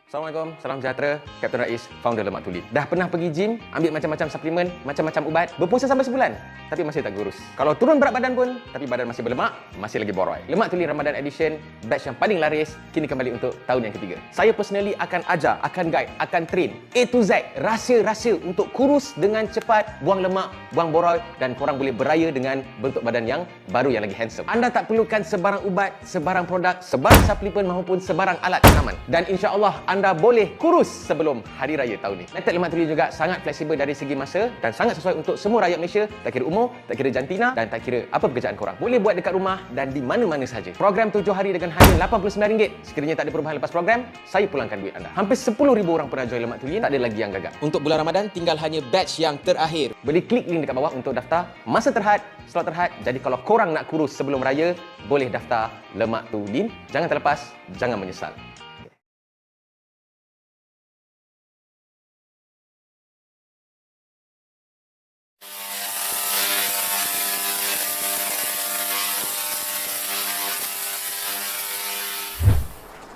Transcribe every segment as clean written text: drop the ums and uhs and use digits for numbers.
Assalamualaikum, salam sejahtera. Kapten Rais, founder Lemak Tuli. Dah pernah pergi gym, ambil macam-macam suplemen, macam-macam ubat, berpuasa sampai sebulan, tapi masih tak kurus. Kalau turun berat badan pun, tapi badan masih berlemak, masih lagi boroi. Lemak Tuli Ramadan Edition, batch yang paling laris, kini kembali untuk tahun yang ketiga. Saya personally akan ajar, akan guide, akan train A to Z, rahsia-rahsia untuk kurus dengan cepat, buang lemak, buang boroi, dan korang boleh beraya dengan bentuk badan yang baru yang lagi handsome. Anda tak perlukan sebarang ubat, sebarang produk, sebarang suplemen maupun sebarang alat tanaman. Dan insya-Allah anda boleh kurus sebelum Hari Raya tahun ni. Metod Lemak Tuli juga sangat fleksibel dari segi masa dan sangat sesuai untuk semua rakyat Malaysia, tak kira umur, tak kira jantina dan tak kira apa pekerjaan korang. Boleh buat dekat rumah dan di mana-mana saja. Program 7 hari dengan hanya RM89. Sekiranya tak ada perubahan lepas program, saya pulangkan duit anda. Hampir 10,000 orang pernah join Lemak Tuli, tak ada lagi yang gagal. Untuk bulan Ramadan tinggal hanya batch yang terakhir. Boleh klik link dekat bawah untuk daftar masa terhad, slot terhad. Jadi kalau korang nak kurus sebelum raya, boleh daftar Lemak Tuli. Jangan terlepas, jangan menyesal.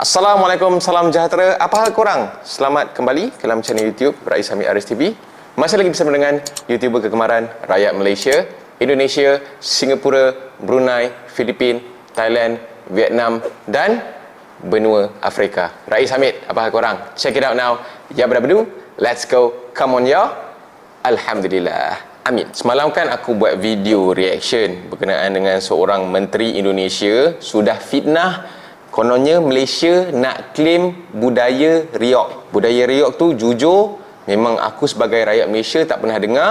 Assalamualaikum, salam sejahtera. Apa hal korang? Selamat kembali ke dalam channel YouTube Rais Hamid Aris TV. Masih lagi bersama dengan YouTuber kegemaran rakyat Malaysia, Indonesia, Singapura, Brunei, Filipina, Thailand, Vietnam dan benua Afrika. Rais Hamid, apa hal korang? Check it out now. Ya berabadu, let's go. Come on ya. Alhamdulillah. Amin. Semalam kan aku buat video reaction berkenaan dengan seorang menteri Indonesia sudah fitnah. Kononnya Malaysia nak claim budaya riok. Budaya riok tu jujur memang aku sebagai rakyat Malaysia tak pernah dengar.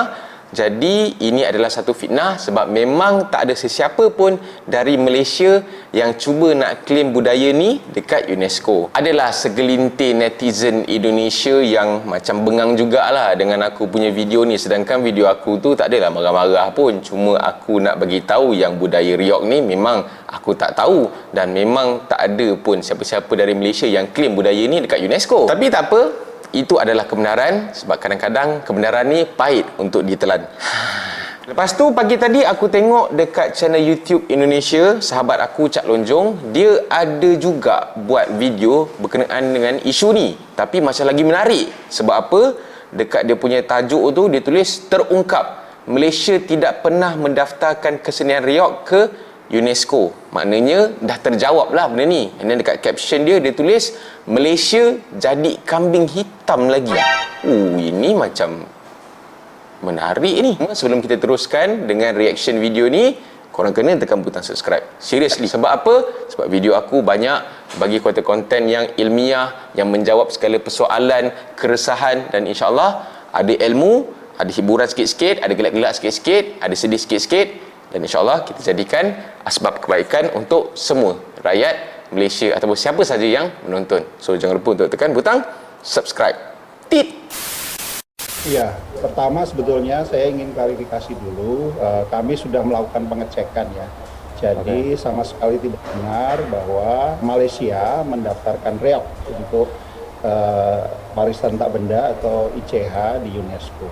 Jadi ini adalah satu fitnah sebab memang tak ada sesiapa pun dari Malaysia yang cuba nak claim budaya ni dekat UNESCO. Adalah segelintir netizen Indonesia yang macam bengang jugalah dengan aku punya video ni, sedangkan video aku tu tak adalah marah-marah pun, cuma aku nak bagi tahu yang budaya riok ni memang aku tak tahu dan memang tak ada pun siapa-siapa dari Malaysia yang claim budaya ni dekat UNESCO. Tapi tak apa, itu adalah kebenaran sebab kadang-kadang kebenaran ni pahit untuk ditelan. Lepas tu pagi tadi aku tengok dekat channel YouTube Indonesia, sahabat aku Cak Lonjong, dia ada juga buat video berkenaan dengan isu ni. Tapi macam lagi menarik. Sebab apa? Dekat dia punya tajuk tu dia tulis terungkap Malaysia tidak pernah mendaftarkan kesenian riok ke UNESCO. Maknanya dah terjawab lah benda ni. Dan dekat caption dia tulis Malaysia jadi kambing hitam lagi. Ini macam menarik ni. Sebelum kita teruskan dengan reaction video ni, korang kena tekan butang subscribe. Seriously. Sebab apa? Sebab video aku banyak bagi konten-konten yang ilmiah, yang menjawab segala persoalan, keresahan, dan insyaAllah ada ilmu, ada hiburan sikit-sikit, ada gelak-gelak sikit-sikit, ada sedih sikit-sikit. Dan insyaAllah kita jadikan asbab kebaikan untuk semua rakyat Malaysia ataupun siapa saja yang menonton. So jangan lupa untuk tekan butang subscribe. Tit! Iya, pertama sebetulnya saya ingin klarifikasi dulu. Kami sudah melakukan pengecekan ya. Jadi sama sekali tidak benar bahwa Malaysia mendaftarkan reok untuk warisan tak benda atau ICH di UNESCO.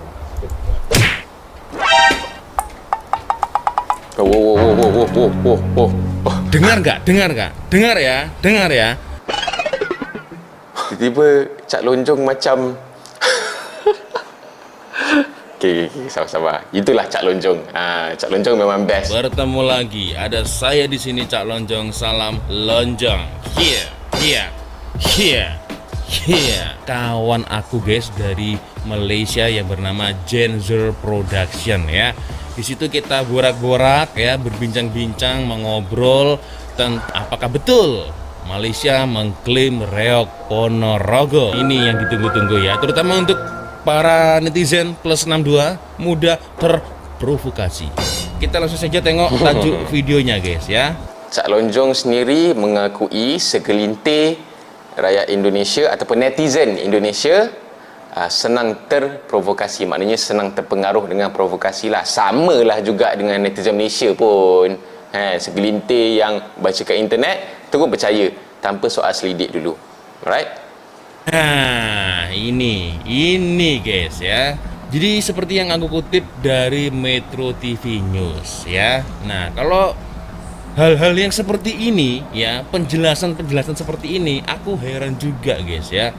Dengar nggak? Dengar ya. Tiba-tiba Cak Lonjong macam Okay, sabar. Itulah Cak Lonjong. Cak Lonjong memang best. Bertemu lagi, ada saya di sini Cak Lonjong. Salam Lonjong. Here. Kawan aku guys dari Malaysia yang bernama Genzer Production ya. Di situ kita borak-borak ya, berbincang-bincang, mengobrol tentang apakah betul Malaysia mengklaim reok Ponorogo. Ini yang ditunggu-tunggu ya, terutama untuk para netizen plus 62 mudah terprovokasi. Kita langsung saja tengok tajuk videonya guys ya. Cak Lonjong sendiri mengakui segelintir rakyat Indonesia ataupun netizen Indonesia senang terprovokasi, maknanya senang terpengaruh dengan provokasi lah. Sama lah juga dengan netizen Malaysia pun. Segelintir yang baca kat internet terus percaya tanpa soal selidik dulu. Alright? Ini guys ya. Jadi seperti yang aku kutip dari Metro TV News ya. Nah, kalau hal-hal yang seperti ini ya, penjelasan seperti ini aku heran juga guys ya.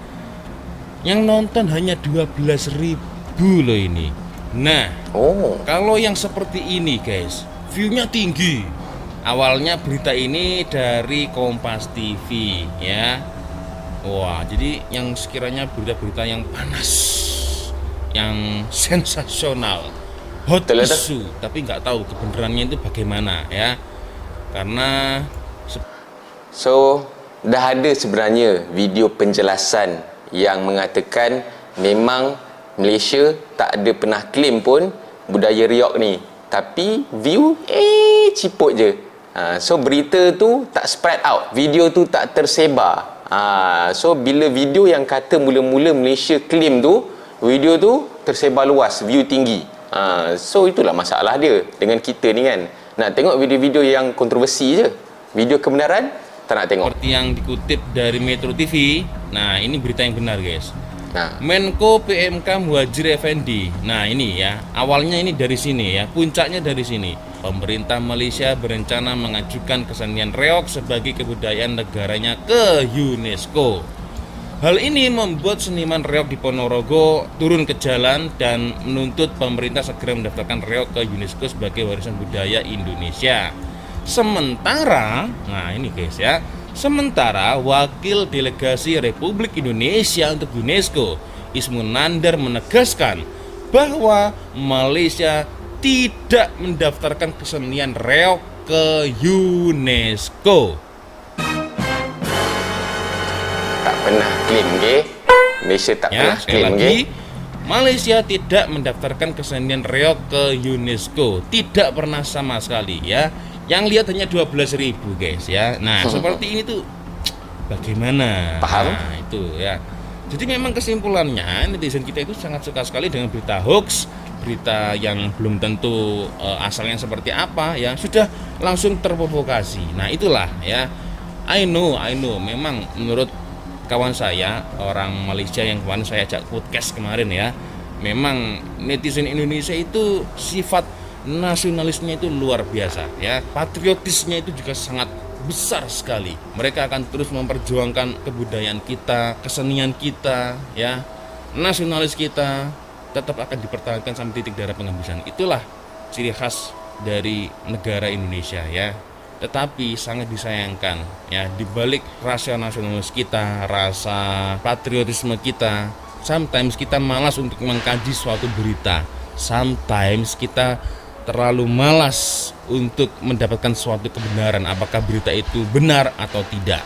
Yang nonton hanya 12.000 loh ini. Nah, kalau yang seperti ini guys, view-nya tinggi. Awalnya berita ini dari Kompas TV ya. Wah, jadi yang sekiranya berita-berita yang panas, yang sensasional, hot issue, tapi nggak tahu kebenarannya itu bagaimana ya. Karena So, dah ada sebenarnya video penjelasan yang mengatakan memang Malaysia tak ada pernah claim pun budaya riok ni. Tapi view ciput je. So berita tu tak spread out, video tu tak tersebar. So bila video yang kata mula-mula Malaysia claim tu, video tu tersebar luas, view tinggi. So itulah masalah dia dengan kita ni kan. Nak tengok video-video yang kontroversi je. Video kebenaran tak nak tengok. Seperti yang dikutip dari Metro TV. Nah, ini berita yang benar guys. Menko PMK Muhadjir Effendi. Nah, ini ya, awalnya ini dari sini ya, puncaknya dari sini. Pemerintah Malaysia berencana mengajukan kesenian reog sebagai kebudayaan negaranya ke UNESCO. Hal ini membuat seniman reog di Ponorogo turun ke jalan dan menuntut pemerintah segera mendaftarkan reog ke UNESCO sebagai warisan budaya Indonesia. Sementara, nah ini guys ya, sementara wakil delegasi Republik Indonesia untuk UNESCO, Ismun Nandar, menegaskan bahwa Malaysia tidak mendaftarkan kesenian reog ke UNESCO. Tak pernah claim ke? Malaysia tak pernah Sekali claim lagi, ke? Malaysia tidak mendaftarkan kesenian reog ke UNESCO, tidak pernah sama sekali ya. Yang lihat hanya 12.000 guys ya. Nah, seperti ini tuh bagaimana? Paham? Nah, itu ya. Jadi memang kesimpulannya netizen kita itu sangat suka sekali dengan berita hoax, berita yang belum tentu asalnya seperti apa ya, sudah langsung terprovokasi. Nah, itulah ya. I know, memang menurut kawan saya orang Malaysia yang kemarin saya ajak podcast kemarin ya, memang netizen Indonesia itu sifat nasionalisnya itu luar biasa ya, patriotisnya itu juga sangat besar sekali. Mereka akan terus memperjuangkan kebudayaan kita, kesenian kita ya, nasionalis kita tetap akan dipertahankan sampai titik darah penghabisan. Itulah ciri khas dari negara Indonesia ya. Tetapi sangat disayangkan ya, dibalik rasa nasionalis kita, rasa patriotisme kita, sometimes kita malas untuk mengkaji suatu berita, sometimes kita terlalu malas untuk mendapatkan suatu kebenaran, apakah berita itu benar atau tidak.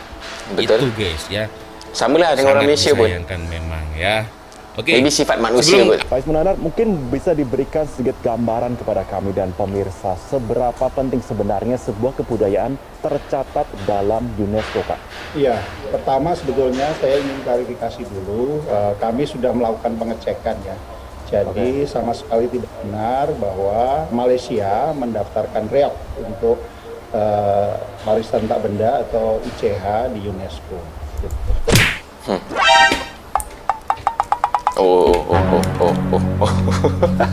Betul. Itu guys ya. Samalah dengan orang Malaysia pun. Disayangkan memang ya. Oke. Ini sifat manusia pun. Pak Ismun Nandar, mungkin bisa diberikan sedikit gambaran kepada kami dan pemirsa seberapa penting sebenarnya sebuah kebudayaan tercatat dalam UNESCO, Pak? Iya, pertama sebetulnya saya ingin klarifikasi dulu, kami sudah melakukan pengecekan ya. Jadi sama sekali tidak benar bahwa Malaysia mendaftarkan reog untuk warisan tak benda atau ICH di UNESCO.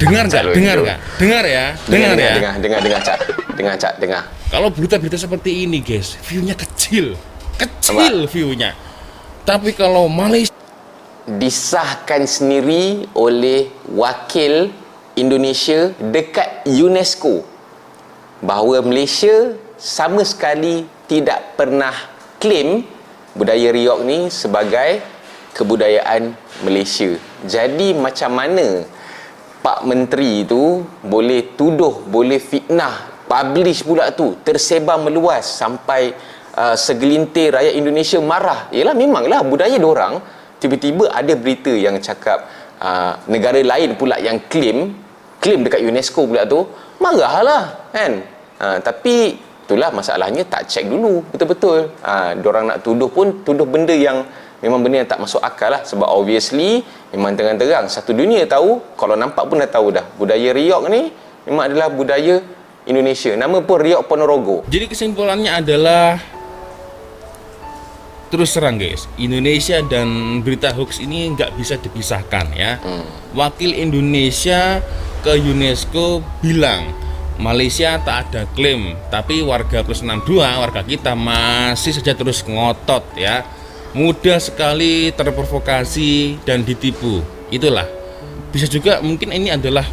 Dengar nggak? Dengar ya. Dengar, Cak. Kalau berita-berita seperti ini guys, view-nya kecil view-nya. Tapi kalau Malaysia disahkan sendiri oleh wakil Indonesia dekat UNESCO bahawa Malaysia sama sekali tidak pernah claim budaya riok ni sebagai kebudayaan Malaysia. Jadi macam mana Pak Menteri tu boleh tuduh, boleh fitnah, publish pula tu, tersebar meluas sampai segelintir rakyat Indonesia marah. Yalah, memanglah budaya diorang. Tiba-tiba ada berita yang cakap negara lain pula yang claim dekat UNESCO pula tu, marahlah kan. Tapi itulah masalahnya, tak check dulu betul-betul. Diorang nak tuduh pun tuduh benda yang memang benda yang tak masuk akal lah. Sebab obviously memang terang-terang satu dunia tahu, kalau nampak pun dah tahu dah, budaya riok ni memang adalah budaya Indonesia. Nama pun Riok Ponorogo. Jadi kesimpulannya adalah, terus terang guys, Indonesia dan berita hoax ini nggak bisa dipisahkan ya. Wakil Indonesia ke UNESCO bilang Malaysia tak ada klaim, tapi warga plus 62, warga kita masih saja terus ngotot ya. mudah sekali terprovokasi dan ditipu. Itulah. Bisa juga mungkin ini adalah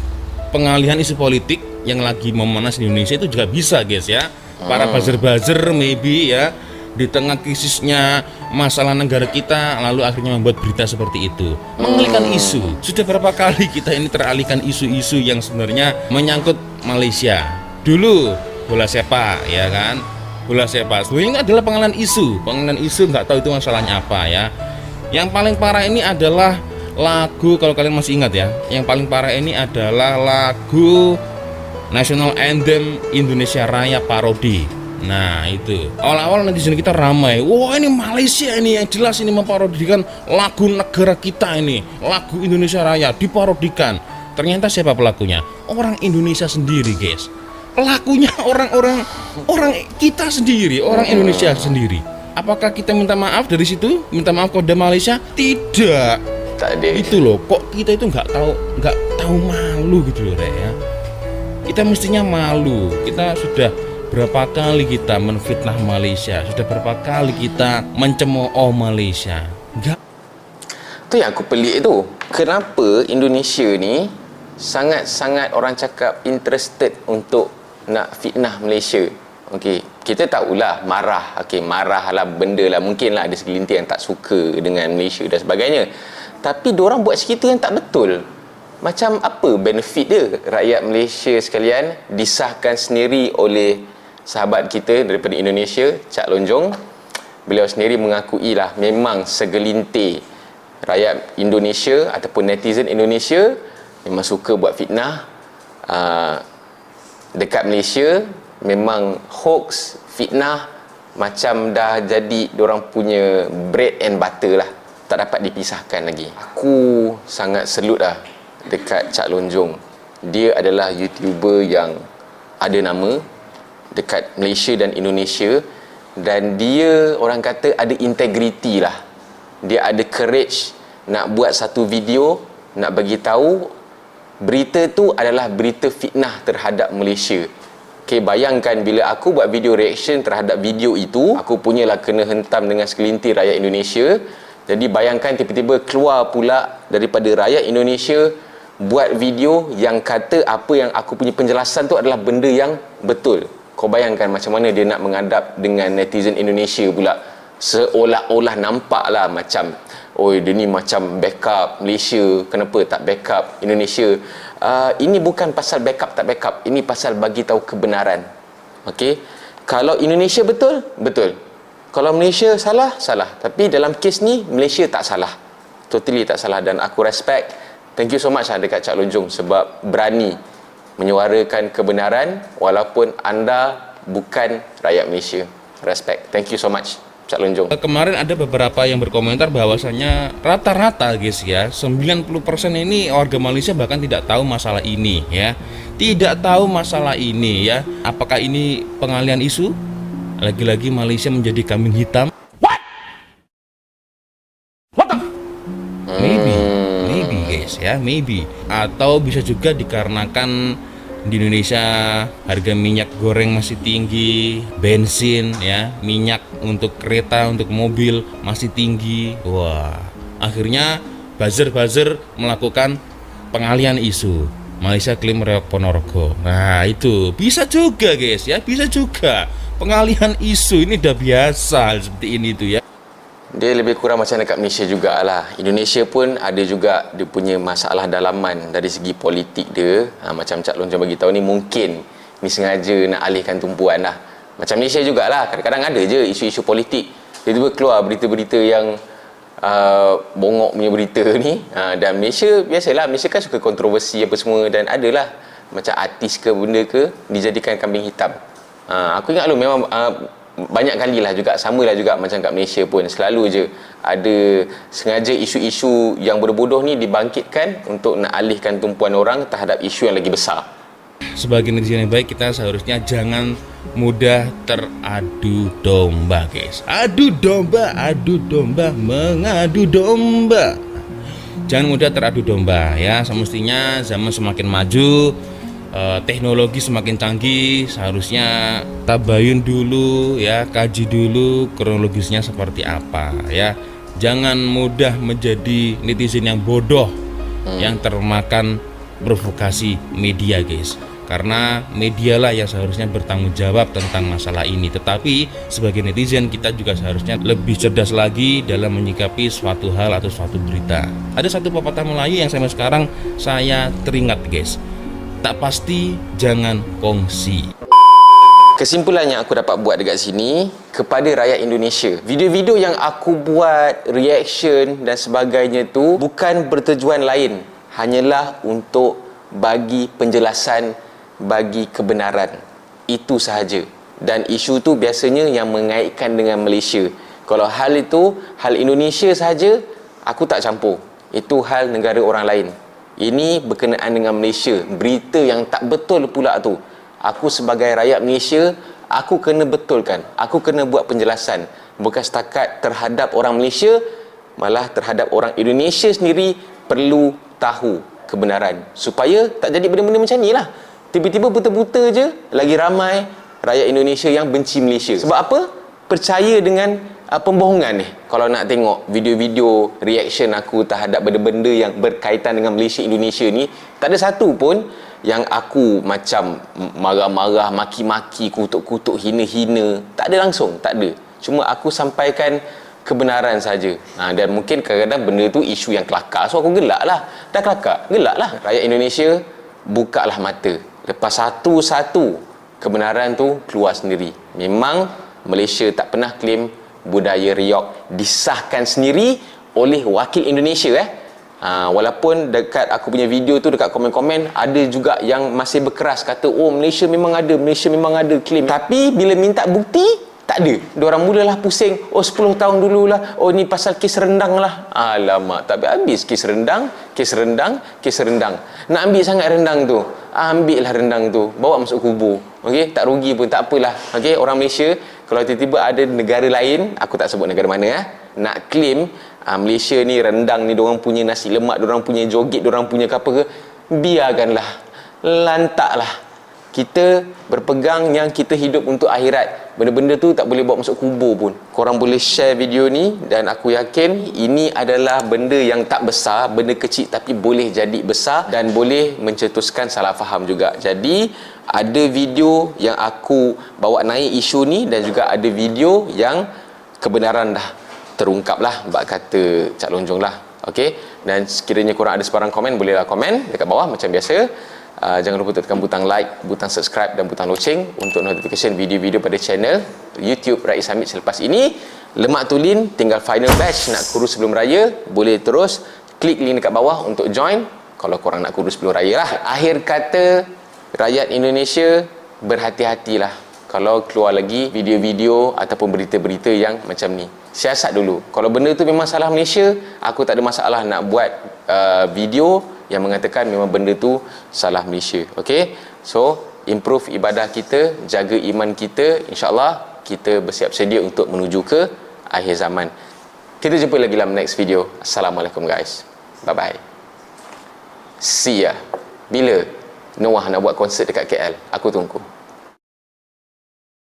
pengalihan isu politik yang lagi memanas di Indonesia, itu juga bisa guys ya. Para buzzer-buzzer maybe ya, di tengah krisisnya masalah negara kita, lalu akhirnya membuat berita seperti itu, mengalihkan isu. Sudah berapa kali kita ini teralihkan isu-isu yang sebenarnya menyangkut Malaysia. Dulu bola sepak ya kan, bola sepak sebenarnya adalah pengalihan isu nggak tahu itu masalahnya apa ya. Yang paling parah ini adalah lagu, kalau kalian masih ingat ya, yang paling parah ini adalah lagu National Anthem Indonesia Raya parodi. Nah itu awal-awal netizen kita ramai, wah ini Malaysia ini yang jelas ini memparodikan lagu negara kita ini, lagu Indonesia Raya diparodikan. Ternyata siapa pelakunya? Orang Indonesia sendiri guys. Pelakunya orang kita sendiri, orang Indonesia sendiri. Apakah kita minta maaf dari situ? Minta maaf kepada Malaysia? Tidak. Tak ada. Itu loh, kok kita itu nggak tahu malu gitu loh Rek ya. Kita mestinya malu. Kita sudah berapa kali kita menfitnah Malaysia, sudah berapa kali kita mencemooh Malaysia. Enggak. Itu yang aku pelik tu. Kenapa Indonesia ni sangat-sangat orang cakap interested untuk nak fitnah Malaysia. Okey, kita tahulah marah. Okey, marah lah benda lah, mungkinlah ada segelintir yang tak suka dengan Malaysia dan sebagainya. Tapi diorang buat cerita yang tak betul. Macam apa benefit dia? Rakyat Malaysia sekalian disahkan sendiri oleh sahabat kita daripada Indonesia, Cak Lonjong. Beliau sendiri mengakui lah memang segelintir rakyat Indonesia ataupun netizen Indonesia memang suka buat fitnah dekat Malaysia. Memang hoax, fitnah macam dah jadi diorang punya bread and butter lah, tak dapat dipisahkan lagi. Aku sangat salut lah dekat Cak Lonjong. Dia adalah YouTuber yang ada nama dekat Malaysia dan Indonesia, dan dia orang kata ada integriti lah. Dia ada courage nak buat satu video, nak bagi tahu berita tu adalah berita fitnah terhadap Malaysia. Okay, bayangkan bila aku buat video reaction terhadap video itu, aku punyalah kena hentam dengan segelintir rakyat Indonesia. Jadi bayangkan tiba-tiba keluar pula daripada rakyat Indonesia buat video yang kata apa yang aku punya penjelasan tu adalah benda yang betul. Kau bayangkan macam mana dia nak menghadap dengan netizen Indonesia pula. Seolah-olah nampaklah macam, oh dia ni macam backup Malaysia, kenapa tak backup Indonesia. Ini bukan pasal backup tak backup, ini pasal bagi tahu kebenaran. Okey, kalau Indonesia betul, betul. Kalau Malaysia salah, salah. Tapi dalam kes ni Malaysia tak salah, totally tak salah. Dan aku respect, thank you so much dekat Cak Lonjong sebab berani menyuarakan kebenaran walaupun anda bukan rakyat Malaysia. Respect, thank you so much Cak Lonjong. Kemarin ada beberapa yang berkomentar bahwasanya rata-rata guys ya, 90% ini warga Malaysia bahkan tidak tahu masalah ini ya. Tidak tahu masalah ini ya. Apakah ini pengalihan isu? Lagi-lagi Malaysia menjadi kambing hitam. Maybe guys ya, maybe. Atau bisa juga dikarenakan di Indonesia harga minyak goreng masih tinggi, bensin ya, minyak untuk kereta, untuk mobil masih tinggi. Wah, akhirnya buzzer melakukan pengalihan isu. Malaysia klaim reok Ponorogo. Nah itu bisa juga guys ya, bisa juga pengalihan isu ini udah biasa seperti ini tuh ya. Dia lebih kurang macam dekat Malaysia jugalah. Indonesia pun ada juga dia punya masalah dalaman dari segi politik dia. Macam Cak Lonjong bagi tahu ni mungkin ni sengaja nak alihkan tumpuan lah. Macam Malaysia jugalah, kadang-kadang ada je isu-isu politik. Tiba-tiba keluar berita-berita yang bongok punya berita ni. Dan Malaysia biasalah, Malaysia kan suka kontroversi apa semua, dan adalah macam artis ke benda ke dijadikan kambing hitam. Aku ingat memang banyak kali lah juga, samalah juga macam kat Malaysia pun selalu je ada sengaja isu-isu yang berbodoh ni dibangkitkan untuk nak alihkan tumpuan orang terhadap isu yang lagi besar. Sebagai netizen yang baik, kita seharusnya jangan mudah teradu domba guys. Adu domba, mengadu domba. Jangan mudah teradu domba ya. Semestinya zaman semakin maju, teknologi semakin canggih, seharusnya tabayun dulu ya, kaji dulu kronologisnya seperti apa ya. Jangan mudah menjadi netizen yang bodoh, yang termakan provokasi media guys. Karena medialah yang seharusnya bertanggung jawab tentang masalah ini. Tetapi sebagai netizen kita juga seharusnya lebih cerdas lagi dalam menyikapi suatu hal atau suatu berita. Ada satu pepatah Melayu yang sampai sekarang saya teringat guys. Tak pasti jangan kongsi. Kesimpulan yang aku dapat buat dekat sini kepada rakyat Indonesia, video-video yang aku buat, reaction dan sebagainya tu bukan bertujuan lain, hanyalah untuk bagi penjelasan, bagi kebenaran. Itu sahaja. Dan isu tu biasanya yang mengaitkan dengan Malaysia. Kalau hal itu, hal Indonesia sahaja, aku tak campur. Itu hal negara orang lain. Ini berkenaan dengan Malaysia. Berita yang tak betul pula tu, aku sebagai rakyat Malaysia, aku kena betulkan. Aku kena buat penjelasan. Bukan setakat terhadap orang Malaysia, malah terhadap orang Indonesia sendiri perlu tahu kebenaran. Supaya tak jadi benda-benda macam ni lah. Tiba-tiba buta-buta je, lagi ramai rakyat Indonesia yang benci Malaysia. Sebab apa? Percaya dengan pembohongan ni. Kalau nak tengok video-video reaction aku terhadap benda-benda yang berkaitan dengan Malaysia Indonesia ni, tak ada satu pun yang aku macam marah-marah, maki-maki, kutuk-kutuk, hina-hina. Tak ada langsung, tak ada. Cuma aku sampaikan kebenaran saja. Dan mungkin kadang-kadang benda tu isu yang kelakar, so aku gelak lah. Dah kelakar, gelak lah. Rakyat Indonesia, bukalah mata. Lepas satu-satu kebenaran tu keluar sendiri. Memang Malaysia tak pernah claim budaya riok disahkan sendiri oleh wakil Indonesia walaupun dekat aku punya video tu, dekat komen-komen ada juga yang masih berkeras kata, oh Malaysia memang ada claim. Tapi bila minta bukti, tak ada. Diorang mulalah pusing, oh 10 tahun dululah, oh ni pasal kes rendang lah. Alamak, tak habis kes rendang. Nak ambil sangat rendang tu, ambil lah rendang tu, bawa masuk kubur. Okey, tak rugi pun, tak apalah. Okey, orang Malaysia, kalau tiba-tiba ada negara lain, aku tak sebut negara mana nak claim Malaysia ni rendang ni diorang punya nasi lemak, diorang punya joget, diorang punya apa ke, biarkanlah, lantaklah. Kita berpegang yang kita hidup untuk akhirat. Benda-benda tu tak boleh bawa masuk kubur pun. Korang boleh share video ni, dan aku yakin ini adalah benda yang tak besar, benda kecil tapi boleh jadi besar dan boleh mencetuskan salah faham juga. Jadi ada video yang aku bawa naik isu ni, dan juga ada video yang kebenaran dah terungkap lah, bak kata Cak Lonjong lah. Okey, dan sekiranya korang ada sebarang komen, bolehlah komen dekat bawah macam biasa. Jangan lupa tekan butang like, butang subscribe dan butang loceng untuk notification video-video pada channel YouTube Rais Hamid selepas ini. Lemak Tulin tinggal final batch nak kurus sebelum raya, boleh terus klik link dekat bawah untuk join kalau korang nak kurus sebelum raya lah. Akhir kata, rakyat Indonesia, berhati-hatilah kalau keluar lagi video-video ataupun berita-berita yang macam ni. Siasat dulu. Kalau benda tu memang salah Malaysia, aku tak ada masalah nak buat video yang mengatakan memang benda tu salah Malaysia. Okey, so improve ibadah kita, jaga iman kita, insyaAllah kita bersiap sedia untuk menuju ke akhir zaman. Kita jumpa lagi dalam next video. Assalamualaikum guys, bye bye, see ya. Bila Noah nak buat konsert dekat KL, aku tunggu.